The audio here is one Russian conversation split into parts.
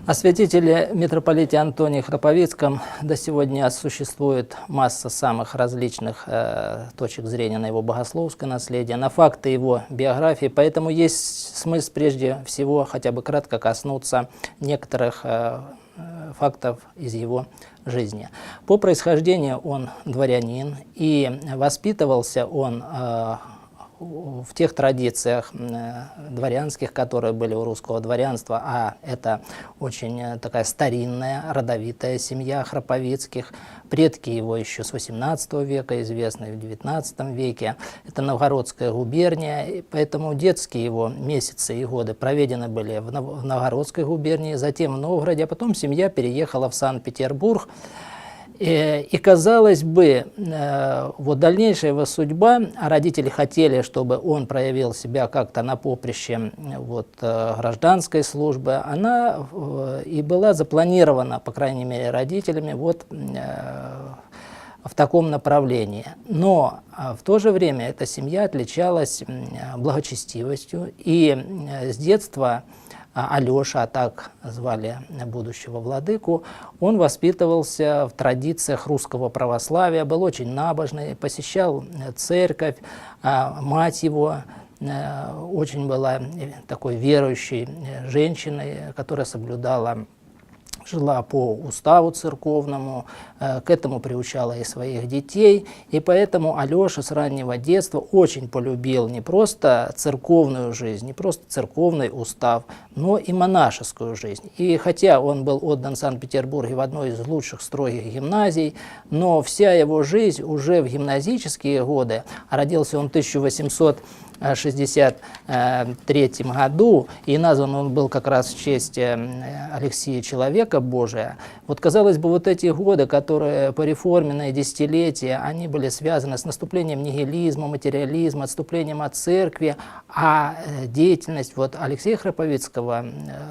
О святителе митрополите Антонии Храповицком до сегодня существует масса самых различных точек зрения на его богословское наследие, на факты его биографии, поэтому есть смысл прежде всего хотя бы кратко коснуться некоторых фактов из его жизни. По происхождению он дворянин, и воспитывался он в тех традициях дворянских, которые были у русского дворянства, а это очень такая старинная, родовитая семья Храповицких. Предки его еще с XVIII века известны, в XIX веке. Это Новгородская губерния, и поэтому детские его месяцы и годы проведены были в Новгородской губернии, затем в Новгороде, а потом семья переехала в Санкт-Петербург. И казалось бы, вот дальнейшая его судьба, а родители хотели, чтобы он проявил себя как-то на поприще гражданской службы, она и была запланирована, по крайней мере, родителями в таком направлении. Но в то же время эта семья отличалась благочестивостью, и с детства Алеша, а так звали будущего владыку, он воспитывался в традициях русского православия, был очень набожный, посещал церковь, мать его очень была такой верующей женщиной, которая жила по уставу церковному, к этому приучала и своих детей, и поэтому Алеша с раннего детства очень полюбил не просто церковную жизнь, не просто церковный устав, но и монашескую жизнь. И хотя он был отдан в Санкт-Петербурге в одной из лучших строгих гимназий, но вся его жизнь уже в гимназические годы, а родился он в 1863 году, и назван он был как раз в честь Алексея Человека Божия. Вот, казалось бы, вот эти годы, которые пореформенные десятилетия, они были связаны с наступлением нигилизма, материализма, отступлением от церкви, а деятельность Алексея Храповицкого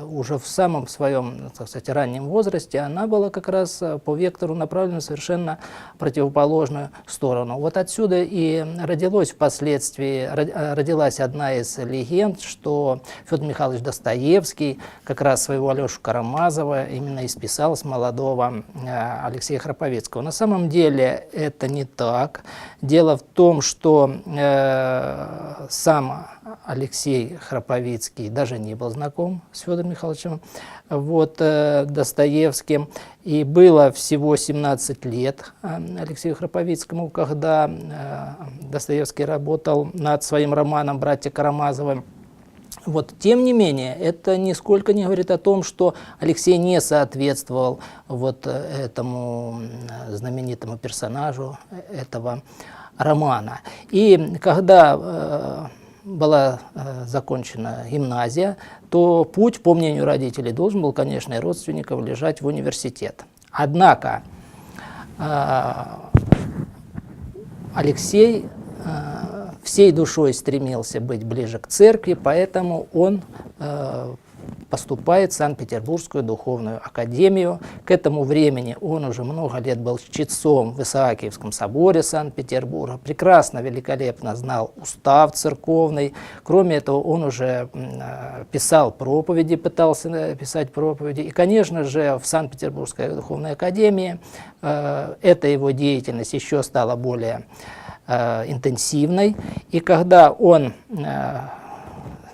уже в самом своем, так сказать, раннем возрасте, она была как раз по вектору направлена в совершенно противоположную сторону. Вот отсюда и родилась одна из легенд, что Федор Михайлович Достоевский как раз своего Алешу Карамазова именно исписал с молодого Алексея Храповицкого. На самом деле это не так. Дело в том, что сам Алексей Храповицкий даже не был знаком с Федором Михайловичем Достоевским. И было всего 17 лет Алексею Храповицкому, когда Достоевский работал над своим романом «Братья Карамазовы». Тем не менее, это нисколько не говорит о том, что Алексей не соответствовал этому знаменитому персонажу этого романа. И когда была закончена гимназия, то путь, по мнению родителей, должен был, конечно, и родственников, лежать в университет. Однако Алексей всей душой стремился быть ближе к церкви, поэтому он поступает в Санкт-Петербургскую духовную академию. К этому времени он уже много лет был чтецом в Исаакиевском соборе Санкт-Петербурга, прекрасно, великолепно знал устав церковный. Кроме этого, он уже писал проповеди, пытался писать проповеди. И, конечно же, в Санкт-Петербургской духовной академии эта его деятельность еще стала более интенсивной. И когда он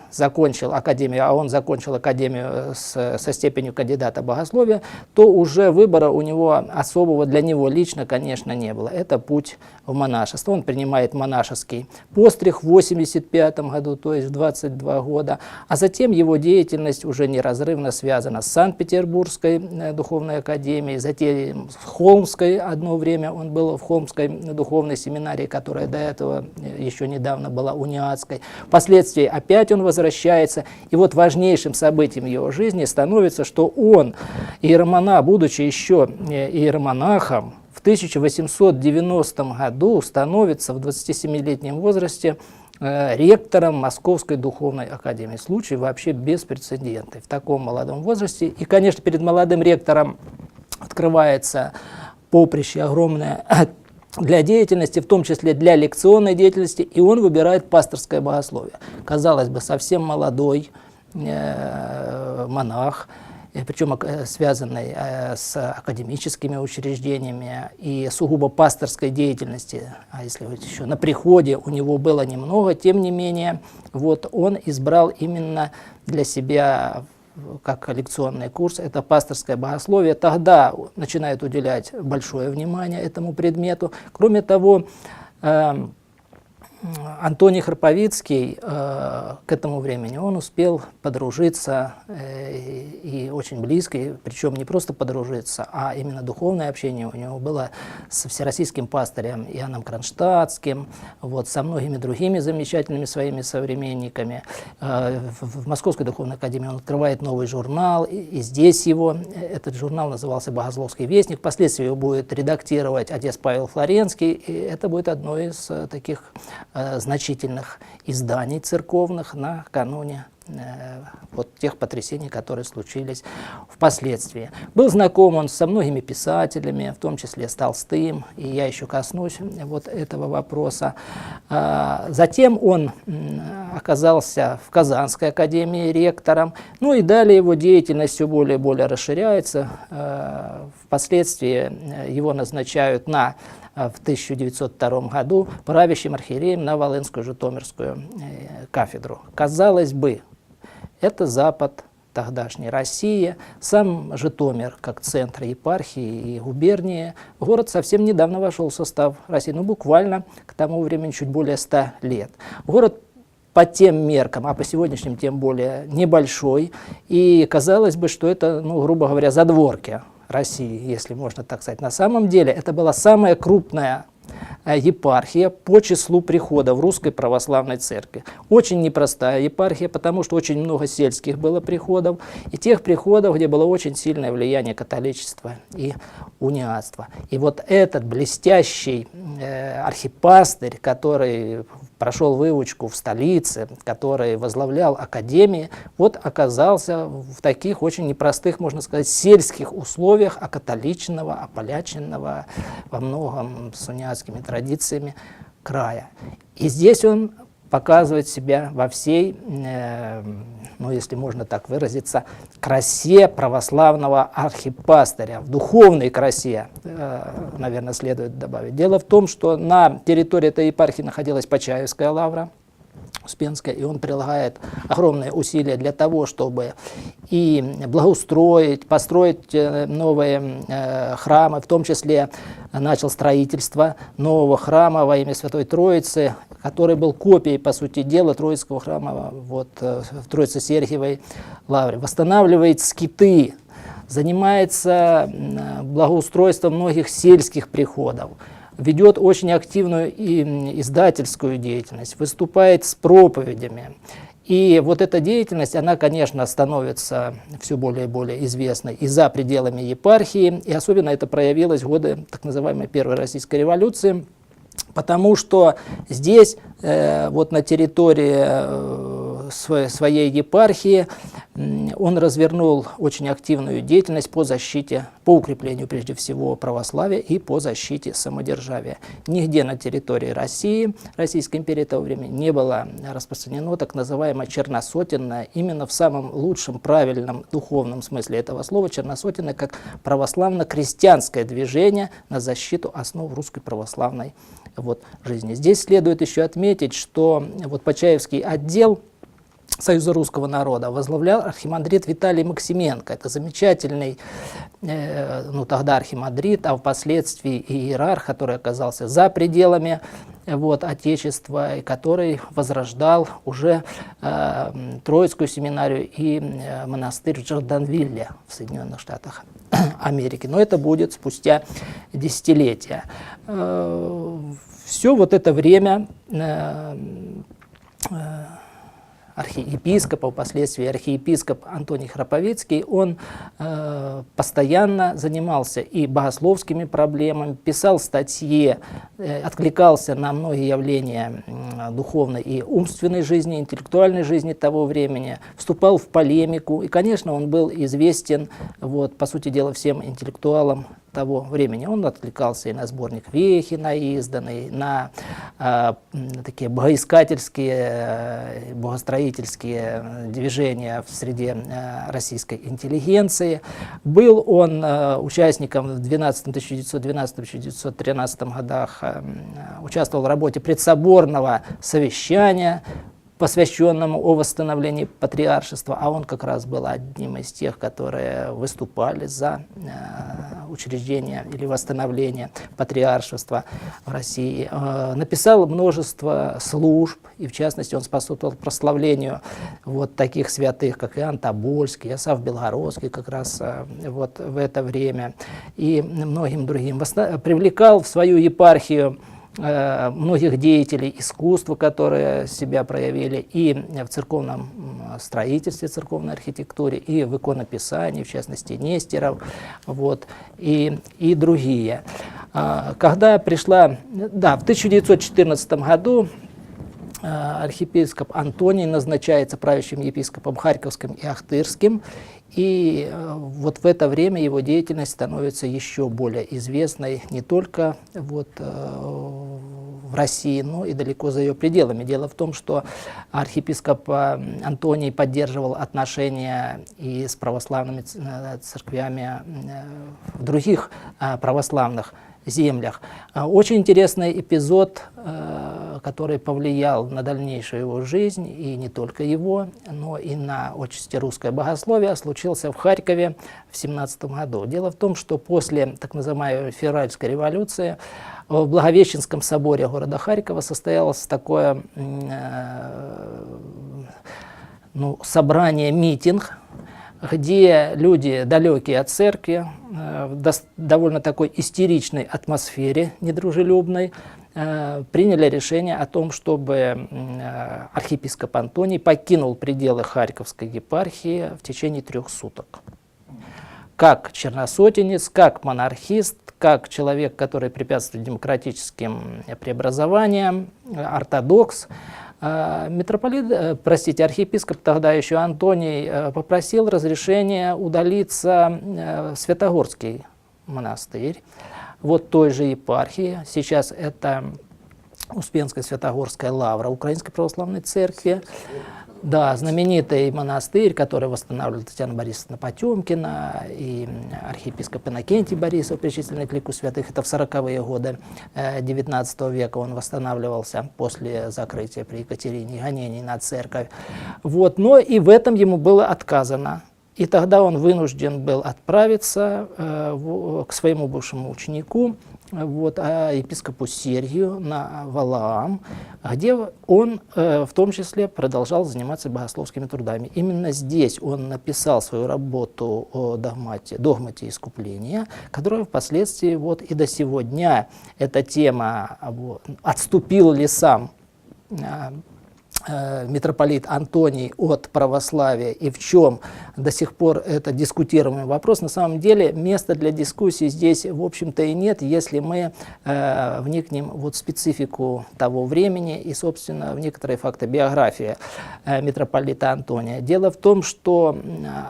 закончил академию, а он закончил академию со степенью кандидата богословия, то уже выбора у него особого для него лично, конечно, не было. Это путь в монашество. Он принимает монашеский постриг в 1985 году, то есть в 22 года, а затем его деятельность уже неразрывно связана с Санкт-Петербургской духовной академией, затем с Холмской, одно время он был в Холмской духовной семинарии, которая до этого еще недавно была униатской. Впоследствии опять он возвращается, и важнейшим событием его жизни становится, что он, иеромонах, будучи еще иеромонахом, в 1890 году становится в 27-летнем возрасте ректором Московской духовной академии. Случай вообще беспрецедентный в таком молодом возрасте. И, конечно, перед молодым ректором открывается поприще огромное для деятельности, в том числе для лекционной деятельности, и он выбирает пасторское богословие. Казалось бы, совсем молодой монах, причем связанной с академическими учреждениями и сугубо пасторской деятельности, а если вот еще на приходе у него было немного, тем не менее, вот он избрал именно для себя как лекционный курс, это пасторское богословие, тогда начинает уделять большое внимание этому предмету. Кроме того, Антоний Храповицкий к этому времени он успел подружиться и очень близко, причем не просто подружиться, а именно духовное общение у него было с всероссийским пастырем Иоанном Кронштадтским, вот, со многими другими замечательными своими современниками. В Московской духовной академии он открывает новый журнал, и здесь его, этот журнал назывался «Богословский вестник», впоследствии его будет редактировать отец Павел Флоренский, и это будет одно из таких значительных изданий церковных накануне вот тех потрясений, которые случились впоследствии. Был знаком он со многими писателями, в том числе с Толстым, и я еще коснусь вот этого вопроса. Затем он оказался в Казанской академии ректором, ну и далее его деятельность все более и более расширяется. Впоследствии его назначают в 1902 году правящим архиереем на Волынскую Житомирскую кафедру. Казалось бы, это Запад тогдашней России, сам Житомир, как центр епархии и губернии, город совсем недавно вошел в состав России, ну буквально к тому времени чуть более 100 лет. Город по тем меркам, а по сегодняшним тем более небольшой, и казалось бы, что это, ну, грубо говоря, задворки России, если можно так сказать. На самом деле это была самая крупная епархия по числу приходов Русской Православной Церкви. Очень непростая епархия, потому что очень много сельских было приходов, и тех приходов, где было очень сильное влияние католичества и униатства. И вот этот блестящий архипастырь, который прошел выучку в столице, который возглавлял академии, вот оказался в таких очень непростых, можно сказать, сельских условиях окатоличенного, ополяченного во многом с униатскими традициями края. И здесь он показывает себя во всей, ну, если можно так выразиться, красе православного архипастыря, в духовной красе, наверное, следует добавить. Дело в том, что на территории этой епархии находилась Почаевская лавра Успенская, и он прилагает огромные усилия для того, чтобы и благоустроить, построить новые храмы, в том числе начал строительство нового храма во имя Святой Троицы, который был копией, по сути дела, Троицкого храма вот, в Троице-Сергиевой лавре. Восстанавливает скиты, занимается благоустройством многих сельских приходов, ведет очень активную и издательскую деятельность, выступает с проповедями. И вот эта деятельность, она, конечно, становится все более и более известной и за пределами епархии, и особенно это проявилось в годы так называемой Первой Российской революции, потому что здесь, вот на территории своей епархии, он развернул очень активную деятельность по защите, по укреплению прежде всего православия и по защите самодержавия. Нигде на территории России, Российской империи того времени не было распространено так называемое черносотенное, именно в самом лучшем, правильном духовном смысле этого слова, черносотенное как православно-крестьянское движение на защиту основ русской православной вот жизни. Здесь следует еще отметить, что вот Почаевский отдел Союза русского народа возглавлял архимандрит Виталий Максименко. Это замечательный, ну тогда архимандрит, а впоследствии и иерарх, который оказался за пределами вот, Отечества, и который возрождал уже Троицкую семинарию и монастырь в Джорданвилле в Соединенных Штатах Америки. Но это будет спустя десятилетия. Все вот это время архиепископ, впоследствии архиепископ Антоний Храповицкий, он постоянно занимался и богословскими проблемами, писал статьи, откликался на многие явления духовной и умственной жизни, интеллектуальной жизни того времени, вступал в полемику, и, конечно, он был известен, вот, по сути дела, всем интеллектуалам того времени. Он откликался и на сборник Вехи, на изданный, на такие богоискательские, богостроительские движения в среде российской интеллигенции. Был он участником в 1912-1913 годах, участвовал в работе предсоборного совещания, посвященному о восстановлении патриаршества, а он как раз был одним из тех, которые выступали за учреждение или восстановление патриаршества в России. Написал множество служб, и в частности он способствовал прославлению вот таких святых, как Иоанн Тобольский, Иосаф Белгородский, как раз вот в это время, и многим другим. Привлекал в свою епархию многих деятелей искусства, которые себя проявили и в церковном строительстве, церковной архитектуре, и в иконописании, в частности, Нестеров, вот, и другие. Когда пришла, да, в 1914 году архиепископ Антоний назначается правящим епископом Харьковским и Ахтырским, и вот в это время его деятельность становится еще более известной не только вот в России, но и далеко за ее пределами. Дело в том, что архиепископ Антоний поддерживал отношения и с православными церквями в других православных землях. Очень интересный эпизод, который повлиял на дальнейшую его жизнь, и не только его, но и на отчасти русское богословие, случился в Харькове в 1917 году. Дело в том, что после так называемой февральской революции в Благовещенском соборе города Харькова состоялось такое собрание, митинг, где люди, далекие от церкви, в довольно такой истеричной атмосфере, недружелюбной, приняли решение о том, чтобы архиепископ Антоний покинул пределы Харьковской епархии в течение 3 суток. Как черносотенец, как монархист, как человек, который препятствует демократическим преобразованиям, ортодокс, архиепископ тогда еще Антоний попросил разрешения удалиться в Святогорский монастырь, вот той же епархии. Сейчас это Успенская Святогорская лавра Украинской Православной Церкви. Да, знаменитый монастырь, который восстанавливала Татьяна Борисовна Потемкина и архиепископ Иннокентий Борисов, причисленный к лику святых. Это в 40-е годы XIX века он восстанавливался после закрытия при Екатерине гонений на церковь. Вот, но и в этом ему было отказано. И тогда он вынужден был отправиться к своему бывшему ученику, епископу Сергию на Валаам, где он в том числе продолжал заниматься богословскими трудами. Именно здесь он написал свою работу о догмате искупления, которая впоследствии вот и до сего дня эта тема, отступил ли сам митрополит Антоний от православия и в чем до сих пор это дискутируемый вопрос. На самом деле места для дискуссии здесь, в общем-то, и нет, если мы вникнем в специфику того времени и, собственно, в некоторые факты биографии митрополита Антония. Дело в том, что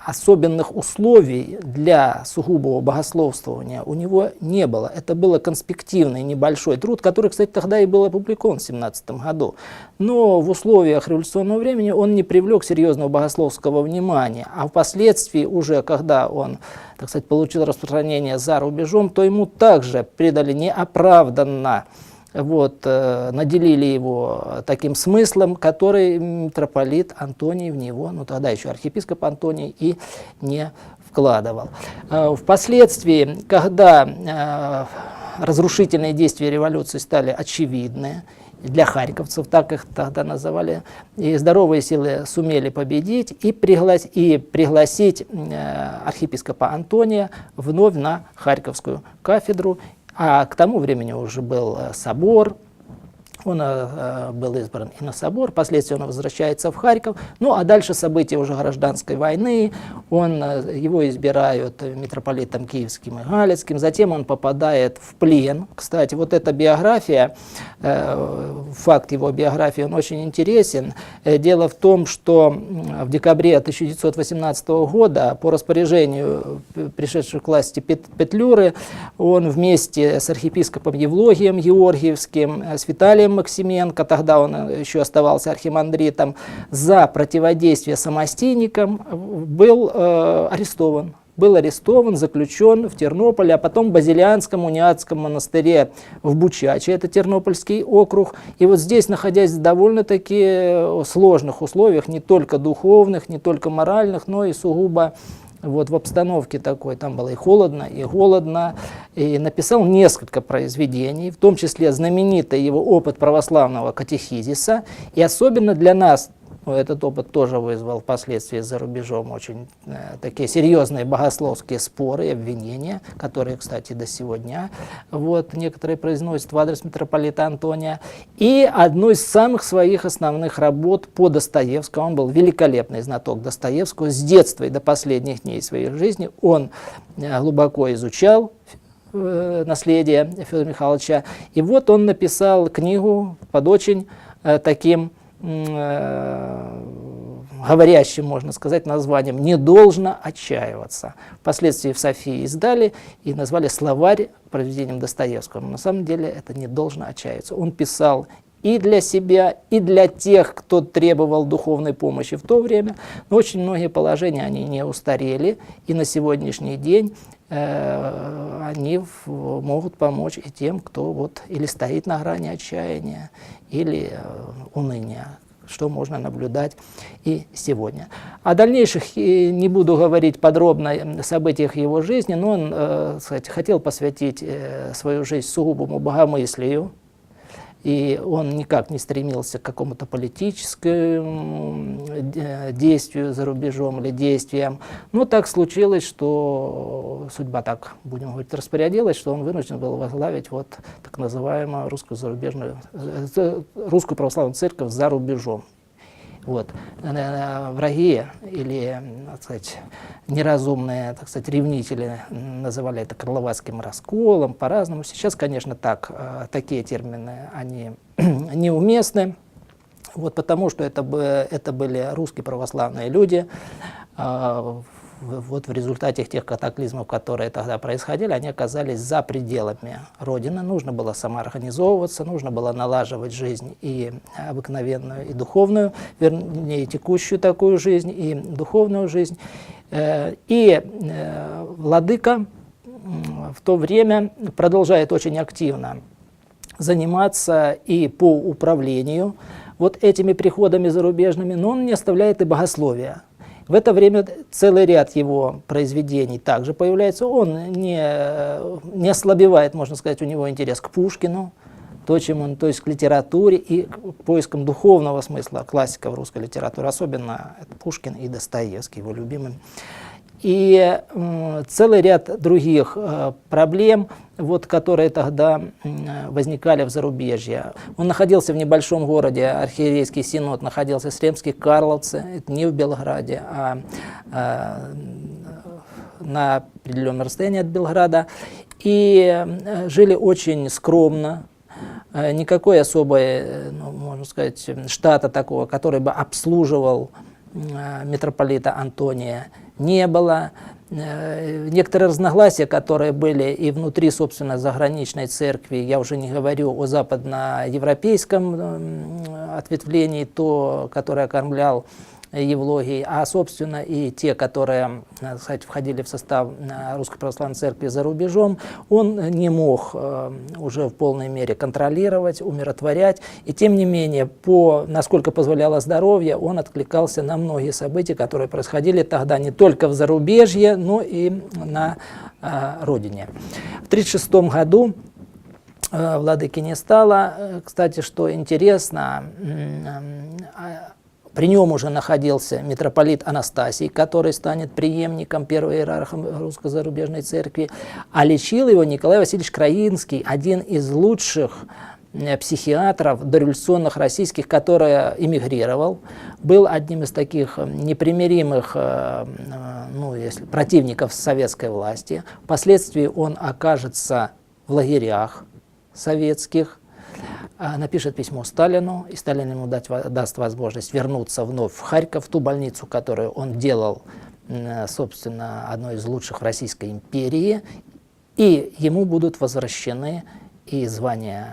особенных условий для сугубого богословствования у него не было. Это был конспективный небольшой труд, который, кстати, тогда и был опубликован в 1917 году. Но в условиях революционного времени он не привлек серьезного богословского внимания, а впоследствии уже, когда он, так сказать, получил распространение за рубежом, то ему также придали неоправданно, наделили его таким смыслом, который митрополит Антоний в него, тогда еще архиепископ Антоний, и не вкладывал. Впоследствии, когда разрушительные действия революции стали очевидны, для харьковцев, так их тогда называли, и здоровые силы сумели победить и пригласить архиепископа Антония вновь на Харьковскую кафедру. А к тому времени уже был собор, Он был избран и на собор, впоследствии он возвращается в Харьков. Ну а дальше события уже гражданской войны, его избирают митрополитом Киевским и Галицким, затем он попадает в плен. Кстати, вот эта биография, факт его биографии, он очень интересен. Дело в том, что в декабре 1918 года по распоряжению пришедших к власти Петлюры он вместе с архиепископом Евлогием Георгиевским, с Виталием Максименко, тогда он еще оставался архимандритом, за противодействие самостейникам был арестован. Был арестован, заключен в Тернополе, а потом в Базилианском униатском монастыре в Бучаче, это Тернопольский округ. И вот здесь, находясь в довольно-таки сложных условиях, не только духовных, не только моральных, но и сугубо вот в обстановке такой, там было и холодно, и голодно, и написал несколько произведений, в том числе знаменитый его опыт православного катехизиса, и особенно для нас, этот опыт тоже вызвал впоследствии за рубежом очень такие серьезные богословские споры и обвинения, которые, кстати, до сегодня некоторые произносят в адрес митрополита Антония. И одну из самых своих основных работ по Достоевскому, он был великолепный знаток Достоевского, с детства и до последних дней своей жизни он глубоко изучал наследие Федора Михайловича. И вот он написал книгу под очень таким говорящим, можно сказать, названием «Не должно отчаиваться». Впоследствии в Софии издали и назвали словарь произведением Достоевского. Но на самом деле это «Не должно отчаиваться». Он писал и для себя, и для тех, кто требовал духовной помощи в то время. Но очень многие положения, они не устарели, и на сегодняшний день они могут помочь и тем, кто или стоит на грани отчаяния, или уныния, что можно наблюдать и сегодня. О дальнейших не буду говорить подробно о событиях его жизни, но он, хотел посвятить свою жизнь сугубому богомыслию, и он никак не стремился к какому-то политическому действию за рубежом или действиям. Но так случилось, что судьба так, будем говорить, распорядилась, что он вынужден был возглавить так называемую русскую православную церковь за рубежом. Враги или, неразумные, ревнители называли это крыловацким расколом, по-разному. Сейчас, конечно, такие термины, они неуместны, потому что это были русские православные люди. В результате тех катаклизмов, которые тогда происходили, они оказались за пределами Родины. Нужно было самоорганизовываться, нужно было налаживать жизнь и обыкновенную, и духовную, вернее, текущую такую жизнь, и духовную жизнь. И владыка в то время продолжает очень активно заниматься и по управлению этими приходами зарубежными, но он не оставляет и богословия. В это время целый ряд его произведений также появляется. Он не ослабевает, можно сказать, у него интерес к Пушкину, то есть к литературе и к поискам духовного смысла классиков русской литературы, особенно это Пушкин и Достоевский, его любимый. И целый ряд других проблем, которые тогда возникали в зарубежье. Он находился в небольшом городе, архиерейский синод находился в Сремских Карловце, это не в Белграде, а на определенном расстоянии от Белграда. И жили очень скромно, никакой особой, можно сказать, штата такого, который бы обслуживал митрополита Антония, не было. Некоторые разногласия, которые были и внутри, собственно, заграничной церкви, я уже не говорю о западноевропейском ответвлении, то, которое окормлял Евлогий, а, собственно, и те, которые, входили в состав Русской Православной Церкви за рубежом, он не мог уже в полной мере контролировать, умиротворять. И, тем не менее, насколько позволяло здоровье, он откликался на многие события, которые происходили тогда не только в зарубежье, но и на родине. В 1936 году владыки не стало. Кстати, что интересно, при нем уже находился митрополит Анастасий, который станет преемником, первым иерархом Русской зарубежной церкви, а лечил его Николай Васильевич Краинский, один из лучших психиатров дореволюционных российских, который эмигрировал, был одним из таких непримиримых противников советской власти. Впоследствии он окажется в лагерях советских, напишет письмо Сталину, и Сталин ему даст возможность вернуться вновь в Харьков, в ту больницу, которую он делал, собственно, одной из лучших в Российской империи, и ему будут возвращены и звание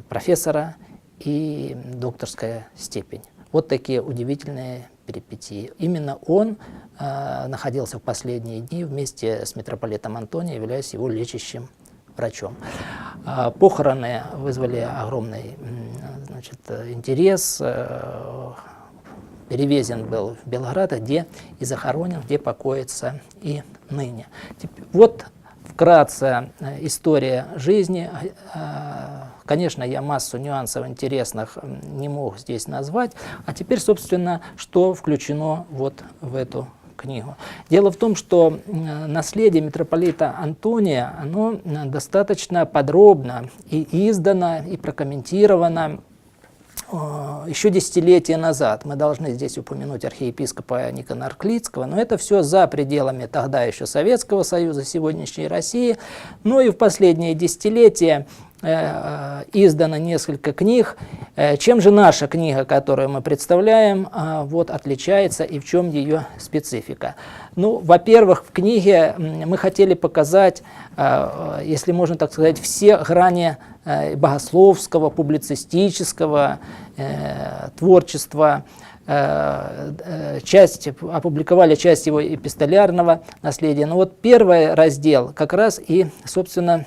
профессора, и докторская степень. Вот такие удивительные перипетии. Именно он находился в последние дни вместе с митрополитом Антонием, являясь его лечащим врачом. Похороны вызвали огромный интерес. Перевезен был в Белград, где и захоронен, где покоится и ныне. Вот вкратце история жизни. Конечно, я массу нюансов интересных не мог здесь назвать. А теперь, собственно, что включено вот в эту книгу. Дело в том, что наследие митрополита Антония, оно достаточно подробно и издано, и прокомментировано еще десятилетия назад. Мы должны здесь упомянуть архиепископа Никона Арклицкого, но это все за пределами тогда еще Советского Союза, сегодняшней России. Но и в последние десятилетия издано несколько книг. Чем же наша книга, которую мы представляем, отличается и в чем ее специфика? Ну, во-первых, в книге мы хотели показать, если можно так сказать, все грани богословского, публицистического творчества. Опубликовали часть его эпистолярного наследия. Но вот первый раздел как раз и, собственно,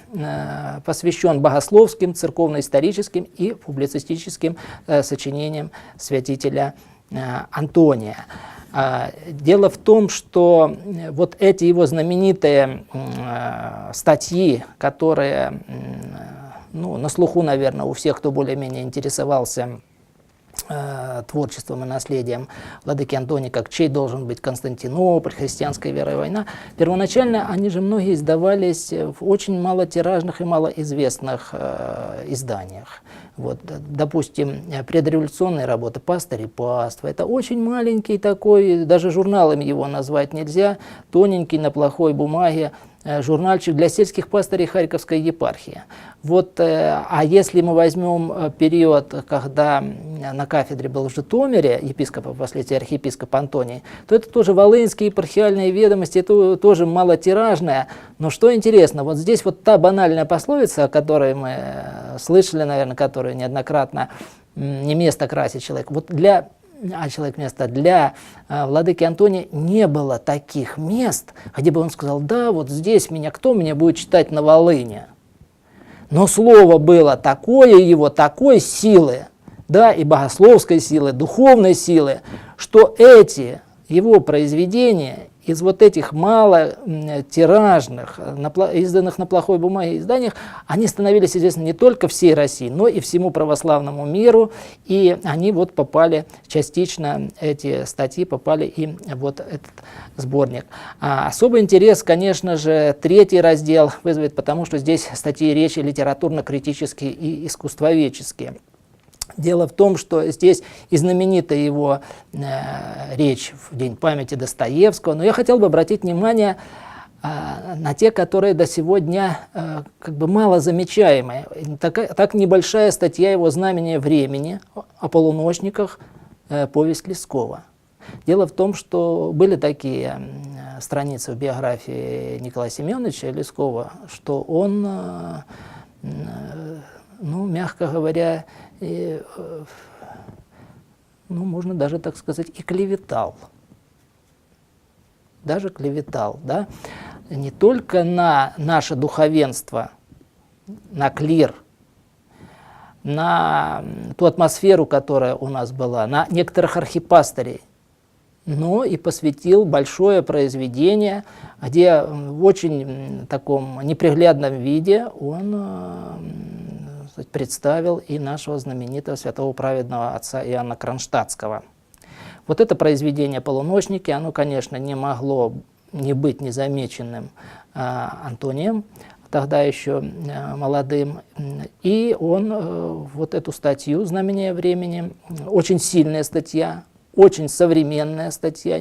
посвящен богословским, церковно-историческим и публицистическим сочинениям святителя Антония. Дело в том, что вот эти его знаменитые статьи, которые на слуху, наверное, у всех, кто более-менее интересовался творчеством и наследием владыки Антония, как чей должен быть Константинополь, христианская вера и война, первоначально они же многие издавались в очень малотиражных и малоизвестных изданиях. Вот, допустим, предреволюционные работы «Пастырь и паства» — это очень маленький такой, даже журналом его назвать нельзя, тоненький на плохой бумаге журнальчик для сельских пастырей Харьковской епархии. Вот, а если мы возьмем период, когда на кафедре был в Житомире епископ, впоследствии архиепископ Антоний, то это тоже волынские епархиальные ведомости, это тоже малотиражное. Но что интересно, вот здесь вот та банальная пословица, о которой мы слышали, наверное, которую неоднократно «не место красит человек», вот для владыки Антония не было таких мест, где бы он сказал: да, вот здесь кто меня будет читать на волыне. Но слово было такое его, такой силы, да, и богословской силы, духовной силы, что эти его произведения из вот этих малотиражных, изданных на плохой бумаге изданиях, они становились известны не только всей России, но и всему православному миру, и они вот попали частично, эти статьи попали и вот этот сборник. Особый интерес, конечно же, третий раздел вызовет, потому что здесь статьи речи литературно-критические и искусствоведческие. Дело в том, что здесь и знаменитая его речь в День памяти Достоевского, но я хотел бы обратить внимание на те, которые до сего дня мало замечаемые. Так небольшая статья его «Знамение времени» о полуночниках, повесть Лескова. Дело в том, что были такие страницы в биографии Николая Семеновича Лескова, что он, мягко говоря, можно даже так сказать, и клеветал. Даже клеветал, да? Не только на наше духовенство, на клир, на ту атмосферу, которая у нас была, на некоторых архипастырей, но и посвятил большое произведение, где в очень таком неприглядном виде он представил и нашего знаменитого святого праведного отца Иоанна Кронштадтского. Вот это произведение «Полуночники», оно, конечно, не могло не быть незамеченным Антонием, тогда еще молодым. И он вот эту статью «Знамение времени», очень сильная статья, очень современная статья,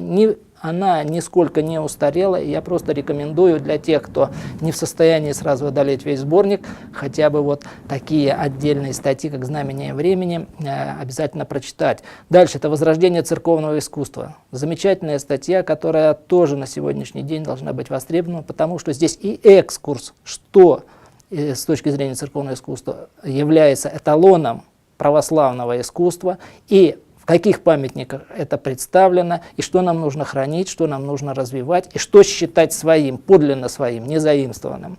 она нисколько не устарела, и я просто рекомендую для тех, кто не в состоянии сразу одолеть весь сборник, хотя бы вот такие отдельные статьи, как «Знамение времени», обязательно прочитать. Дальше это «Возрождение церковного искусства». Замечательная статья, которая тоже на сегодняшний день должна быть востребована, потому что здесь и экскурс, что с точки зрения церковного искусства является эталоном православного искусства, и в каких памятниках это представлено, и что нам нужно хранить, что нам нужно развивать, и что считать своим, подлинно своим, не заимствованным.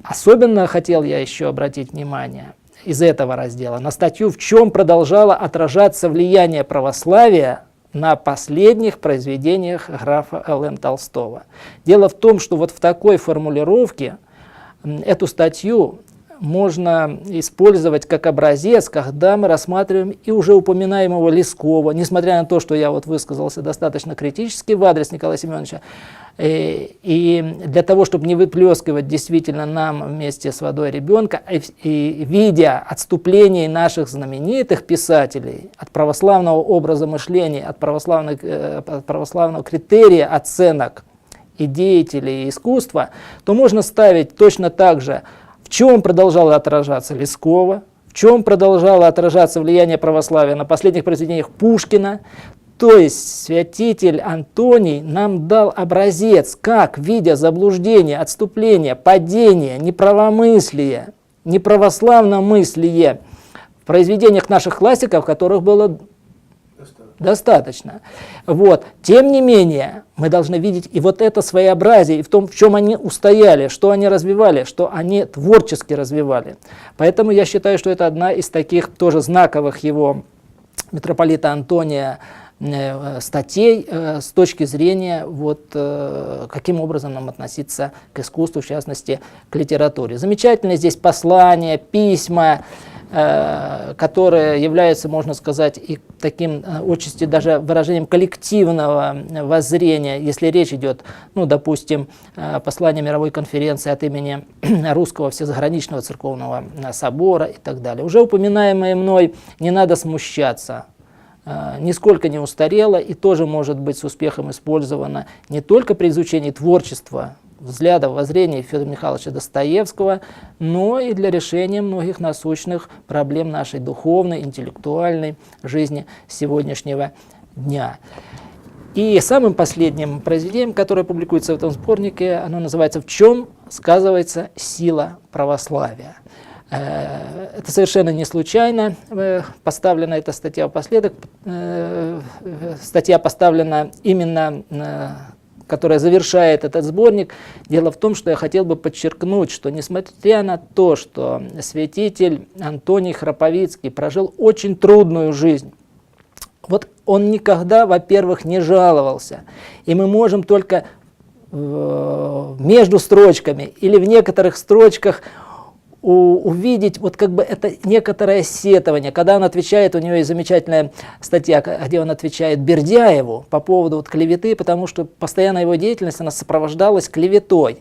Особенно хотел я еще обратить внимание из этого раздела на статью, в чем продолжало отражаться влияние православия на последних произведениях графа Л.Н. Толстого. Дело в том, что вот в такой формулировке эту статью можно использовать как образец, когда мы рассматриваем и уже упоминаемого Лескова, несмотря на то, что я вот высказался достаточно критически в адрес Николая Семеновича, и для того, чтобы не выплескивать действительно нам вместе с водой ребенка, и видя отступлений наших знаменитых писателей от православного образа мышления, от православного критерия оценок и деятелей и искусства, то можно ставить точно так же, в чем продолжало отражаться Лескова, в чем продолжало отражаться влияние православия на последних произведениях Пушкина. То есть святитель Антоний нам дал образец, как, видя заблуждение, отступление, падение, неправомыслие, неправославномыслие в произведениях наших классиков, которых было достаточно. Вот. Тем не менее, мы должны видеть и вот это своеобразие, и в том, в чем они устояли, что они развивали, что они творчески развивали. Поэтому я считаю, что это одна из таких тоже знаковых его, митрополита Антония, статей с точки зрения, вот, каким образом нам относиться к искусству, в частности, к литературе. Замечательные здесь послания, письма, которые являются, можно сказать, и таким отчасти даже выражением коллективного воззрения, если речь идет, ну, допустим, послание мировой конференции от имени Русского Всезаграничного Церковного Собора и так далее. Уже упоминаемое мной «Не надо смущаться» нисколько не устарело и тоже может быть с успехом использовано не только при изучении творчества, взглядов, воззрений Федора Михайловича Достоевского, но и для решения многих насущных проблем нашей духовной, интеллектуальной жизни сегодняшнего дня. И самым последним произведением, которое публикуется в этом сборнике, оно называется «В чем сказывается сила православия?». Это совершенно не случайно поставлена эта статья впоследок. Статья поставлена именно, которая завершает этот сборник. Дело в том, что я хотел бы подчеркнуть, что несмотря на то, что святитель Антоний Храповицкий прожил очень трудную жизнь, вот он никогда, во-первых, не жаловался. И мы можем только между строчками или в некоторых строчках увидеть вот как бы это некоторое сетование, когда он отвечает, у него есть замечательная статья, где он отвечает Бердяеву по поводу вот клеветы, потому что постоянно его деятельность, она сопровождалась клеветой.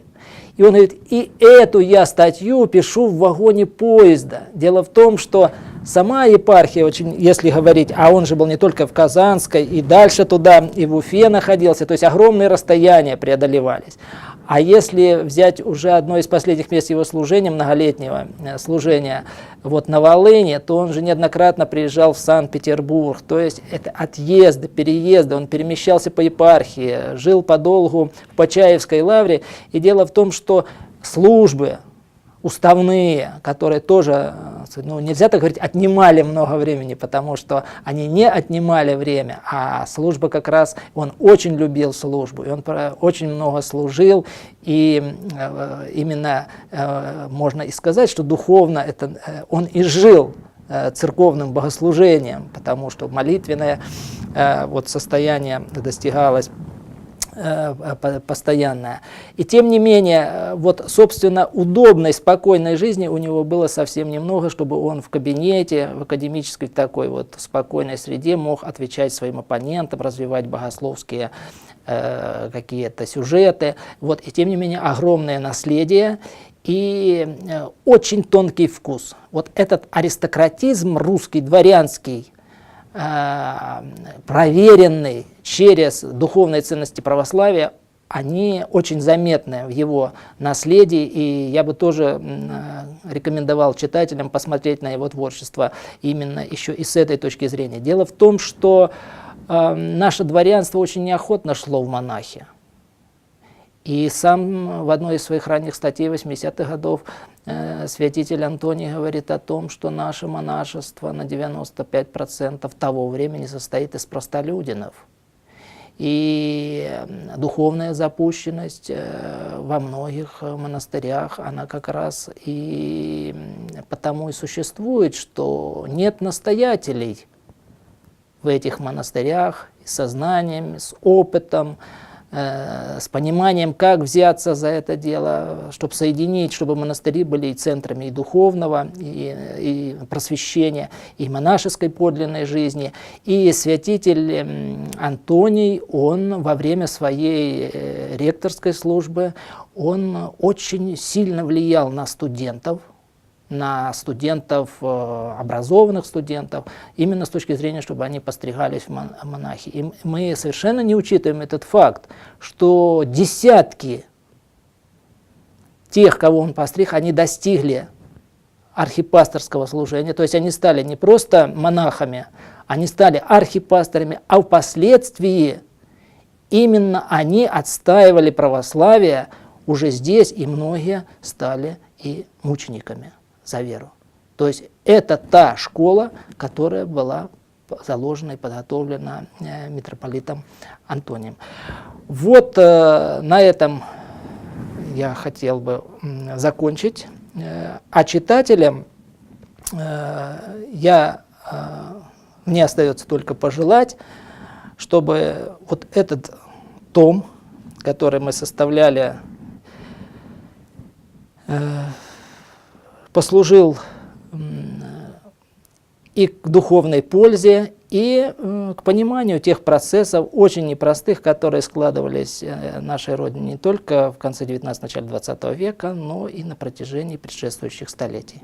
И он говорит, и эту я статью пишу в вагоне поезда. Дело в том, что сама епархия, очень, если говорить, а он же был не только в Казанской, и дальше туда, и в Уфе находился, то есть огромные расстояния преодолевались. А если взять уже одно из последних мест его служения, многолетнего служения вот на Волыне, то он же неоднократно приезжал в Санкт-Петербург. То есть это отъезды, переезды, он перемещался по епархии, жил подолгу в Почаевской лавре. И дело в том, что службы уставные, которые тоже, ну, нельзя так говорить, отнимали много времени, потому что они не отнимали время, а служба как раз, он очень любил службу, и он очень много служил, и именно можно и сказать, что духовно это, он и жил церковным богослужением, потому что молитвенное вот состояние достигалось постоянная. И тем не менее, вот, собственно, удобной, спокойной жизни у него было совсем немного, чтобы он в кабинете, в академической такой вот спокойной среде мог отвечать своим оппонентам, развивать богословские какие-то сюжеты. Вот, и тем не менее огромное наследие и очень тонкий вкус. Вот этот аристократизм русский, дворянский, проверенный через духовные ценности православия, они очень заметны в его наследии, и я бы тоже рекомендовал читателям посмотреть на его творчество именно еще и с этой точки зрения. Дело в том, что наше дворянство очень неохотно шло в монахи. И сам в одной из своих ранних статей 80-х годов святитель Антоний говорит о том, что наше монашество на 95% того времени состоит из простолюдинов. И духовная запущенность во многих монастырях, она как раз и потому и существует, что нет настоятелей в этих монастырях с сознанием, с опытом, с пониманием, как взяться за это дело, чтобы соединить, чтобы монастыри были и центрами и духовного, и просвещения, и монашеской подлинной жизни. И святитель Антоний, он во время своей ректорской службы, он очень сильно влиял на студентов, образованных студентов, именно с точки зрения, чтобы они постригались в монахи. И мы совершенно не учитываем этот факт, что десятки тех, кого он постриг, они достигли архипасторского служения, то есть они стали не просто монахами, они стали архипасторами, а впоследствии именно они отстаивали православие уже здесь, и многие стали и мучениками за веру. То есть это та школа, которая была заложена и подготовлена митрополитом Антонием. Вот на этом я хотел бы закончить. А читателям мне остается только пожелать, чтобы вот этот том, который мы составляли, послужил и к духовной пользе, и к пониманию тех процессов очень непростых, которые складывались в нашей Родине не только в конце 19-начале 20 века, но и на протяжении предшествующих столетий.